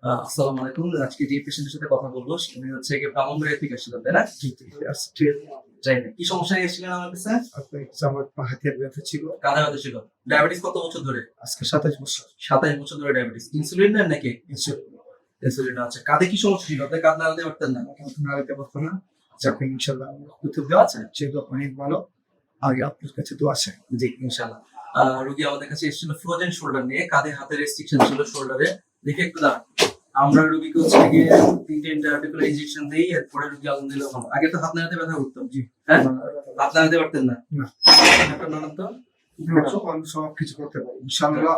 আসসালামু আলাইকুম। আজকে যে পেশেন্টের সাথে কথা বলবো উনি হচ্ছে গিয়ে ব্রাহ্মণবাড়িয়া থেকে আসছিলেন, তাই না? জানি না কি সমস্যা নিয়ে এসেছিলেন আমার কাছে। আমার পা হাতের ব্যথা ছিল। কাঁধে ব্যথা ছিল। ডায়াবেটিস কত বছর ধরে? আজকে 27 বছর। 27 বছর ধরে ডায়াবেটিস। ইনসুলিন নেন নাকি? ইনসুলিন ইনসুলিন আছে। কাঁধে কি সমস্যা ছিল? আপনি কাঁধ নাড়াতে পারতেন না? নাড়াতে পারতো না। যাকে ইনশাল্লাহ কুতুব আচ্ছা। সেগুলো অনেক ভালো। আগে আপনার কাছে তো আছে। জি, ইনশাআল্লাহ। রোগী আমাদের কাছে এসেছিল ফ্রোজেন শোল্ডার নিয়ে, কাঁধে হাতের রেস্ট্রিকশন ছিল শোল্ডারে। দেখে একটু দাঁড়ান। আমরা রোগীকে হচ্ছে গিয়ে 3টে ইন্ট্রাআর্টিকুলার ইনজেকশন দেই, এরপরে রোগী আলহামদুলিল্লাহ ভালো। আগে তো হাত নাড়াতে ব্যথা করতো। জি। হ্যাঁ? হাত নাড়াতে পারতেন না? না। হাতটা নাড়ান তো। সব কিছু করতে পারি ইনশাআল্লাহ।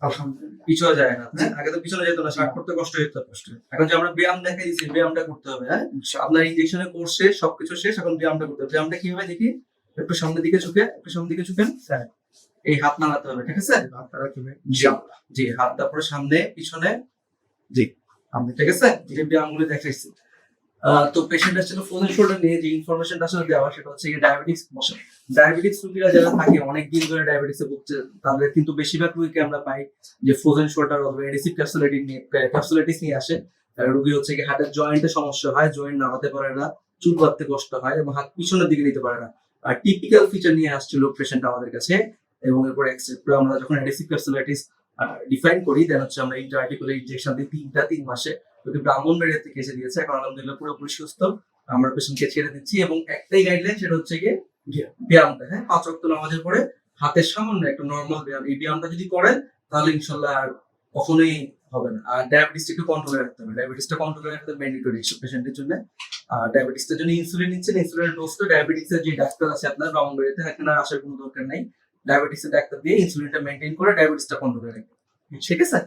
আলহামদুলিল্লাহ। পিছনে যায় না, হ্যাঁ? আগে তো পিছনে যেত না, শার্ট করতে কষ্ট হতো। এখন যে আমরা ব্যায়াম দেখাই দিচ্ছি, ব্যায়ামটা করতে হবে, হ্যাঁ? আপনার ইনজেকশনের কোর্স শেষ, সবকিছু শেষ, এখন ব্যায়ামটা করতে হবে। ব্যায়ামটা কিভাবে দেখি? একটু সামনের দিকে ঝুঁকেন। স্যার, এই হাত নাড়াতে হবে, ঠিক আছে? আপনারা তুমি জি, হাত তারপরে সামনে, পিছনে, জি, সামনে, ঠিক আছে? যে ব্যায়ামগুলো দেখাইছি। তো পেশেন্ট আসলে ফ্রোজেন শোল্ডার নিয়ে যে ইনফরমেশনটা আসলে দেওয়া সেটা হচ্ছে ডায়াবেটিস রোগীরা যারা থাকে অনেক দিন ধরে ডায়াবেটিসে ভুগছে, তাদের কিন্তু বেশিরভাগ রোগীকে আমরা পাই যে ফ্রোজেন শোল্ডার অথবা এডিসিভ ক্যাপসুলাইটিস নিয়ে আসে। রোগী হচ্ছে কি হাতের জয়েন্টে সমস্যা হয়, জয়েন্ট নাড়াতে পারে না, চুল বাঁধতে কষ্ট হয় এবং হাত পিছনের দিকে নিতে পারে না। আর টিপিক্যাল ফিচার নিয়ে আসছিল পেশেন্ট আমাদের কাছে, এবং এরপর আমরা যখন এডিসিভ ক্যাপসুলাইটিস ডিফাইন করি, দেন হচ্ছে আমরা ইন্ট্রাআর্টিকুলার ইনজেকশন দিই 3 মাসে। যদি ব্রাহ্মণবাড়িয়া থেকে এসে দিয়েছে, এখন আলহামদুলিল্লাহ পুরোপুরি সুস্থ। আমরা পেশেন্টকে ছেড়ে দিচ্ছি এবং একটাই গাইডলাইন, সেটা হচ্ছে গিয়ে ব্যায়ামটা, হ্যাঁ, 5 ওয়াক্ত নামাজের পরে হাতের সামান্য একটা নর্মাল ব্যায়াম, এই ব্যায়ামটা যদি করেন তাহলে ইনশাল্লাহ আর কখনোই হবে না। আর ডায়াবেটিসটা একটু কন্ট্রোলে রাখতে হবে, ডায়াবেটিসটা কন্ট্রোলে রাখতে ম্যান্ডেটরি পেশেন্টের জন্য। আর ডায়াবেটিসের জন্য ইনসুলিন নিচ্ছেন, ইনসুলিনের ডোজটা ডায়াবেটিসের যে ডাক্তার আছে আপনার ব্রাহ্মণবাড়িয়াতে, এখানে আর আসার কোনো দরকার নাই। ডায়াবেটিসের ডাক্তার দিয়ে ইনসুলিনটা মেনটেন করে ডায়াবেটিসটা কন্ট্রোলে রাখবে, ঠিক আছে?